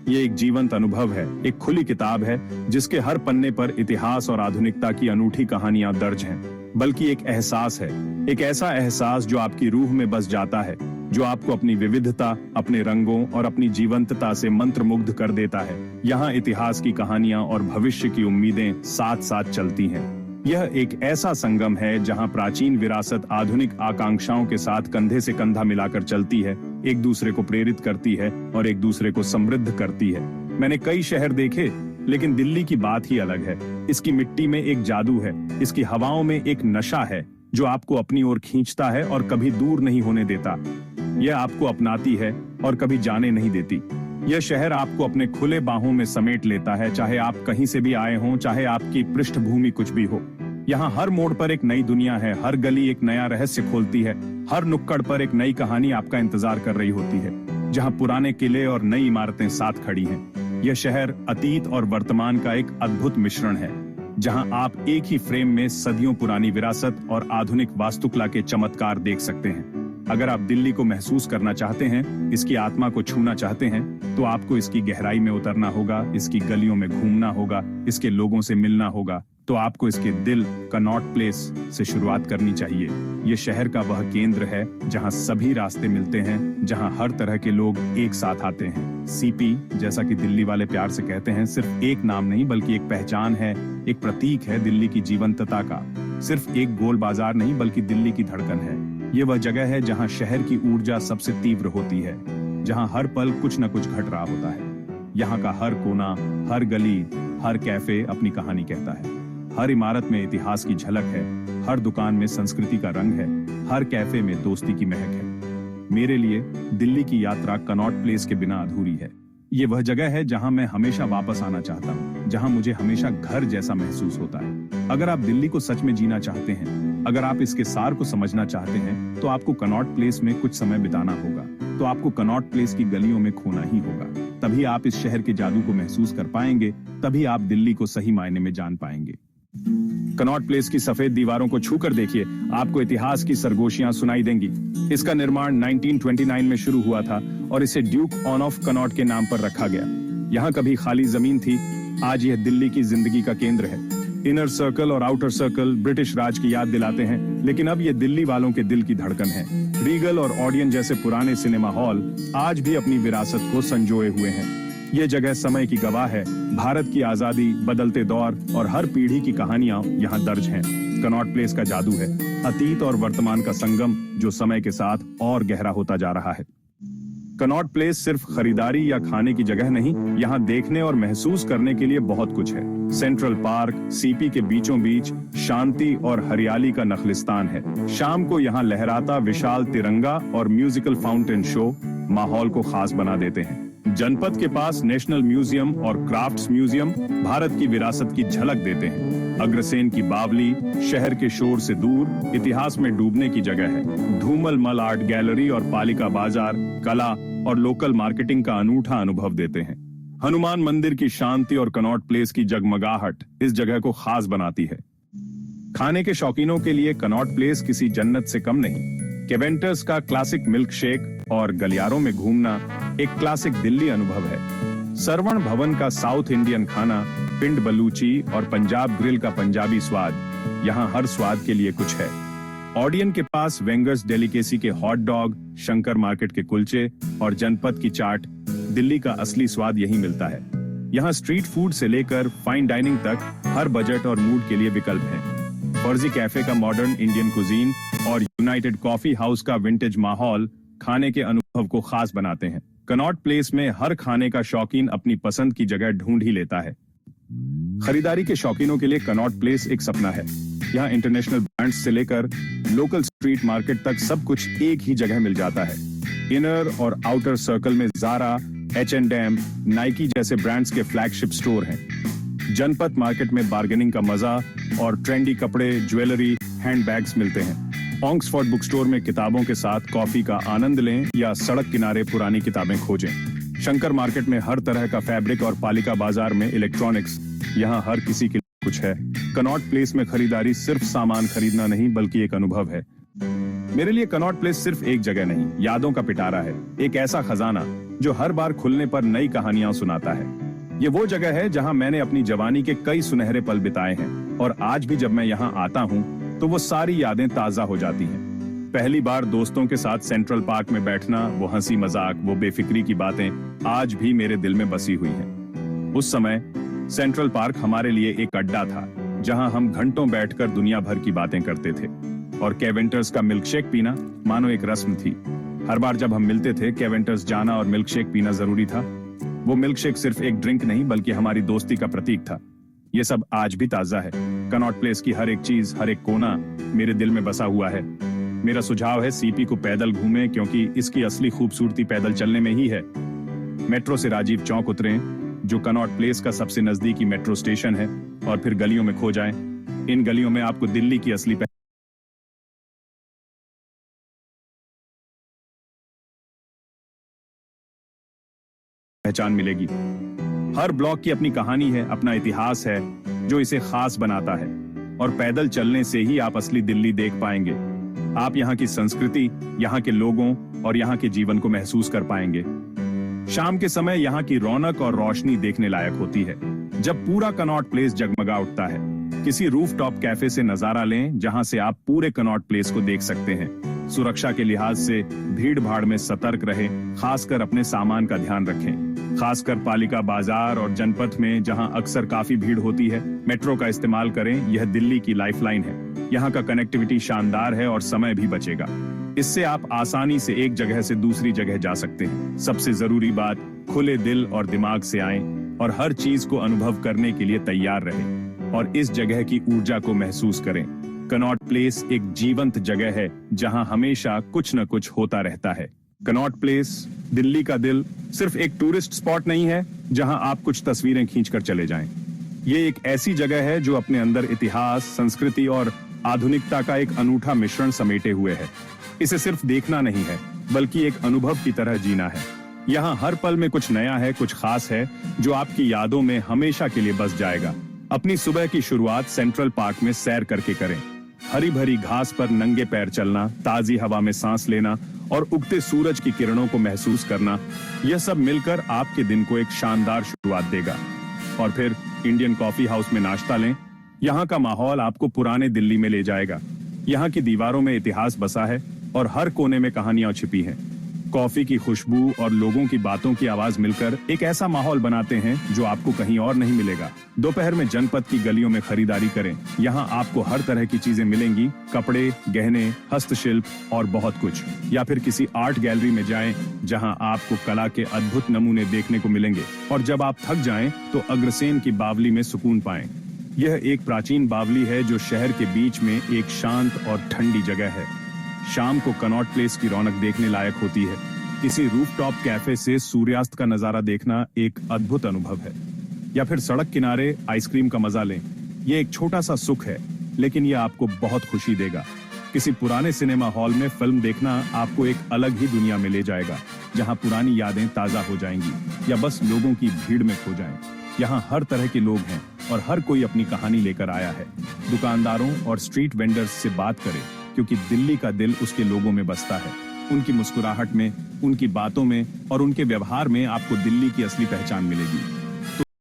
ये एक जीवंत अनुभव है, एक खुली किताब है जिसके हर पन्ने पर इतिहास और आधुनिकता की अनूठी कहानियां दर्ज हैं। बल्कि एक एहसास है, एक ऐसा एहसास जो आपकी रूह में बस जाता है, जो आपको अपनी विविधता, अपने रंगों और अपनी जीवंतता से मंत्रमुग्ध कर देता है। यहाँ इतिहास की कहानियां और भविष्य की उम्मीदें साथ साथ चलती हैं। यह एक ऐसा संगम है जहां प्राचीन विरासत आधुनिक आकांक्षाओं के साथ कंधे से कंधा मिलाकर चलती है, एक दूसरे को प्रेरित करती है और एक दूसरे को समृद्ध करती है। मैंने कई शहर देखे, लेकिन दिल्ली की बात ही अलग है। इसकी मिट्टी में एक जादू है, इसकी हवाओं में एक नशा है जो आपको अपनी ओर खींचता है और कभी दूर नहीं होने देता। यह आपको अपनाती है और कभी जाने नहीं देती। यह शहर आपको अपने खुले बाहों में समेट लेता है, चाहे आप कहीं से भी आए हों, चाहे आपकी पृष्ठभूमि कुछ भी हो। यहाँ हर मोड़ पर एक नई दुनिया है, हर गली एक नया रहस्य खोलती है, हर नुक्कड़ पर एक नई कहानी आपका इंतजार कर रही होती है। जहाँ पुराने किले और नई इमारतें साथ खड़ी हैं। यह शहर अतीत और वर्तमान का एक अद्भुत मिश्रण है, जहाँ आप एक ही फ्रेम में सदियों पुरानी विरासत और आधुनिक वास्तुकला के चमत्कार देख सकते हैं। अगर आप दिल्ली को महसूस करना चाहते हैं, इसकी आत्मा को छूना चाहते हैं, तो आपको इसकी गहराई में उतरना होगा, इसकी गलियों में घूमना होगा, इसके लोगों से मिलना होगा। तो आपको इसके दिल कनॉट प्लेस से शुरुआत करनी चाहिए। ये शहर का वह केंद्र है जहां सभी रास्ते मिलते हैं, जहां हर तरह के लोग एक साथ आते हैं। सीपी, जैसा कि दिल्ली वाले प्यार से कहते हैं, सिर्फ एक नाम नहीं बल्कि एक पहचान है, एक प्रतीक है दिल्ली की जीवंतता का। सिर्फ एक गोल बाजार नहीं बल्कि दिल्ली की धड़कन है। ये वह जगह है जहां शहर की ऊर्जा सबसे तीव्र होती है, जहां हर पल कुछ न कुछ घट रहा होता है। यहाँ का हर कोना, हर गली, हर कैफे अपनी कहानी कहता है। हर इमारत में इतिहास की झलक है, हर दुकान में संस्कृति का रंग है, हर कैफे में दोस्ती की महक है। मेरे लिए दिल्ली की यात्रा कनॉट प्लेस के बिना अधूरी है। ये वह जगह है जहां मैं हमेशा वापस आना चाहता हूं, जहां मुझे हमेशा घर जैसा महसूस होता है। अगर आप दिल्ली को सच में जीना चाहते हैं, अगर आप इसके सार को समझना चाहते हैं, तो आपको कनॉट प्लेस में कुछ समय बिताना होगा। तो आपको कनॉट प्लेस की गलियों में खोना ही होगा। तभी आप इस शहर के जादू को महसूस कर पाएंगे, तभी आप दिल्ली को सही मायने में जान पाएंगे। कनॉट प्लेस की सफेद दीवारों को छूकर देखिए, आपको इतिहास की सरगोशियां सुनाई देंगी। इसका निर्माण 1929 में शुरू हुआ था और इसे ड्यूक ऑन ऑफ कनॉट के नाम पर रखा गया। यहाँ कभी खाली जमीन थी, आज यह दिल्ली की जिंदगी का केंद्र है। इनर सर्कल और आउटर सर्कल ब्रिटिश राज की याद दिलाते हैं, लेकिन अब ये दिल्ली वालों के दिल की धड़कन है। रीगल और ऑडियन जैसे पुराने सिनेमा हॉल आज भी अपनी विरासत को संजोए हुए हैं। ये जगह समय की गवाह है। भारत की आजादी, बदलते दौर और हर पीढ़ी की कहानियां यहाँ दर्ज हैं। कनॉट प्लेस का जादू है, अतीत और वर्तमान का संगम जो समय के साथ और गहरा होता जा रहा है। कनॉट प्लेस सिर्फ खरीदारी या खाने की जगह नहीं, यहाँ देखने और महसूस करने के लिए बहुत कुछ है। सेंट्रल पार्क सीपी के बीचों बीच शांति और हरियाली का नखलिस्तान है। शाम को यहाँ लहराता विशाल तिरंगा और म्यूजिकल फाउंटेन शो माहौल को खास बना देते हैं। जनपद के पास नेशनल म्यूजियम और क्राफ्ट्स म्यूजियम भारत की विरासत की झलक देते हैं। अग्रसेन की बावली शहर के शोर से दूर इतिहास में डूबने की जगह है। धूमल मल आर्ट गैलरी और पालिका बाजार कला और लोकल मार्केटिंग का अनूठा अनुभव देते हैं। हनुमान मंदिर की शांति और कनॉट प्लेस की जगमगाहट इस जगह को खास बनाती है। खाने के शौकीनों के लिए कनॉट प्लेस किसी जन्नत से कम नहीं। केवेंटर्स का क्लासिक मिल्क शेक और गलियारों में घूमना एक क्लासिक दिल्ली अनुभव है। सरवण भवन का साउथ इंडियन खाना, पिंड बलूची और पंजाब ग्रिल का पंजाबी स्वाद, यहाँ हर स्वाद के लिए कुछ है। ऑडियन के पास वेंगर्स डेलिकेसी के हॉट डॉग, शंकर मार्केट के कुलचे और जनपद की चाट, दिल्ली का असली स्वाद यही मिलता है। यहाँ स्ट्रीट फूड से लेकर फाइन डाइनिंग तक हर बजट और मूड के लिए विकल्प हैं। फर्जी कैफे का मॉडर्न इंडियन कुजीन और यूनाइटेड कॉफी हाउस का विंटेज माहौल खाने के अनुभव को खास बनाते हैं। कनॉट प्लेस में हर खाने का शौकीन अपनी पसंद की जगह ढूंढ ही लेता है। खरीदारी के शौकीनों के लिए कनॉट प्लेस एक सपना है। यहाँ इंटरनेशनल ब्रांड्स से लेकर लोकल स्ट्रीट मार्केट तक सब कुछ एक ही जगह मिल जाता है। इनर और आउटर सर्कल में ज़ारा, H&M, नाइकी जैसे ब्रांड्स के फ्लैगशिप स्टोर हैं। जनपद मार्केट में बार्गेनिंग का मजा और ट्रेंडी कपड़े, ज्वेलरी, हैंडबैग्स मिलते हैं। ऑक्सफोर्ड बुक स्टोर में किताबों के साथ कॉफी का आनंद लें या सड़क किनारे पुरानी किताबें खोजें। शंकर मार्केट में हर तरह का फैब्रिक और पालिका बाजार में इलेक्ट्रॉनिक्स, यहाँ हर किसी के लिए कुछ है। कनॉट प्लेस में खरीदारी सिर्फ सामान खरीदना नहीं बल्कि एक अनुभव है। मेरे लिए कनॉट प्लेस सिर्फ एक जगह नहीं, यादों का पिटारा है, एक ऐसा खजाना जो हर बार खुलने पर नई कहानियां सुनाता है। ये वो जगह है जहां मैंने अपनी जवानी के कई सुनहरे पल बिताए हैं और आज भी जब मैं यहाँ आता हूँ तो वो सारी यादें ताजा हो जाती हैं। पहली बार दोस्तों के साथ सेंट्रल पार्क में बैठना, वो हंसी मजाक, वो बेफिक्री की बातें आज भी मेरे दिल में बसी हुई हैं। उस समय सेंट्रल पार्क हमारे लिए एक अड्डा था जहां हम घंटों बैठकर दुनिया भर की बातें करते थे और केवेंटर्स का मिल्कशेक पीना मानो एक रस्म थी। हर बार जब हम मिलते थे केवेंटर्स जाना और मिल्कशेक पीना जरूरी था। वो मिल्कशेक सिर्फ एक ड्रिंक नहीं बल्कि हमारी दोस्ती का प्रतीक था। ये सब आज भी ताजा है। कनॉट प्लेस की हर एक चीज, हर एक कोना मेरे दिल में बसा हुआ है। मेरा सुझाव है सीपी को पैदल घूमें क्योंकि इसकी असली खूबसूरती पैदल चलने में ही है। मेट्रो से राजीव चौक उतरें जो कनॉट प्लेस का सबसे नजदीकी मेट्रो स्टेशन है और फिर गलियों में खो जाएं। इन गलियों में आपको दिल्ली की असली पहचान मिलेगी। हर ब्लॉक की अपनी कहानी है, अपना इतिहास है जो इसे खास बनाता है और पैदल चलने से ही आप असली दिल्ली देख पाएंगे। आप यहाँ की संस्कृति, यहाँ के लोगों और यहाँ के जीवन को महसूस कर पाएंगे। शाम के समय यहाँ की रौनक और रोशनी देखने लायक होती है जब पूरा कनॉट प्लेस जगमगा उठता है। किसी रूफटॉप कैफे से नजारा लें जहां से आप पूरे कनॉट प्लेस को देख सकते हैं। सुरक्षा के लिहाज से भीड़ भाड़ में सतर्क रहें, खासकर अपने सामान का ध्यान रखें। खासकर पालिका बाजार और जनपथ में जहां अक्सर काफी भीड़ होती है, मेट्रो का इस्तेमाल करें। यह दिल्ली की लाइफलाइन है। यहाँ का कनेक्टिविटी शानदार है और समय भी बचेगा। इससे आप आसानी से एक जगह से दूसरी जगह जा सकते हैं। सबसे जरूरी बात, खुले दिल और दिमाग से आएं और हर चीज को अनुभव करने के लिए तैयार रहें और इस जगह की ऊर्जा को महसूस करें। कनॉट प्लेस एक जीवंत जगह है जहां हमेशा कुछ न कुछ होता रहता है। कनॉट प्लेस, दिल्ली का दिल, सिर्फ एक टूरिस्ट स्पॉट नहीं है जहां आप कुछ तस्वीरें खींचकर चले जाएं। ये एक ऐसी जगह है जो अपने अंदर इतिहास, संस्कृति और आधुनिकता का एक अनूठा मिश्रण समेटे हुए है। इसे सिर्फ देखना नहीं है बल्कि एक अनुभव की तरह जीना है। यहाँ हर पल में कुछ नया है, कुछ खास है जो आपकी यादों में हमेशा के लिए बस जाएगा। अपनी सुबह की शुरुआत सेंट्रल पार्क में सैर करके करें। हरी भरी घास पर नंगे पैर चलना, ताजी हवा में सांस लेना और उगते सूरज की किरणों को महसूस करना, यह सब मिलकर आपके दिन को एक शानदार शुरुआत देगा। और फिर इंडियन कॉफी हाउस में नाश्ता लें। यहाँ का माहौल आपको पुराने दिल्ली में ले जाएगा। यहाँ की दीवारों में इतिहास बसा है और हर कोने में कहानियां छिपी हैं। कॉफी की खुशबू और लोगों की बातों की आवाज मिलकर एक ऐसा माहौल बनाते हैं जो आपको कहीं और नहीं मिलेगा। दोपहर में जनपथ की गलियों में खरीदारी करें। यहाँ आपको हर तरह की चीजें मिलेंगी, कपड़े, गहने, हस्तशिल्प और बहुत कुछ। या फिर किसी आर्ट गैलरी में जाएं जहाँ आपको कला के अद्भुत नमूने देखने को मिलेंगे। और जब आप थक जाएं तो अग्रसेन की बावली में सुकून पाएं। यह एक प्राचीन बावली है जो शहर के बीच में एक शांत और ठंडी जगह है। शाम को कनॉट प्लेस की रौनक देखने लायक होती है। किसी रूफटॉप कैफे से सूर्यास्त का नजारा देखना एक अद्भुत अनुभव है। या फिर सड़क किनारे आइसक्रीम का मजा लें। यह एक छोटा सा सुख है लेकिन यह आपको बहुत खुशी देगा। किसी पुराने सिनेमा हॉल में फिल्म देखना आपको एक अलग ही दुनिया में ले जाएगा जहां पुरानी यादें ताजा हो जाएंगी या बस लोगों की भीड़ में खो जाएं। यहाँ हर तरह के लोग हैं और हर कोई अपनी कहानी लेकर आया है। दुकानदारों और स्ट्रीट वेंडर्स से बात करें क्योंकि दिल्ली का दिल उसके लोगों में बसता है। उनकी मुस्कुराहट में, उनकी बातों में और उनके व्यवहार में आपको दिल्ली की असली पहचान मिलेगी।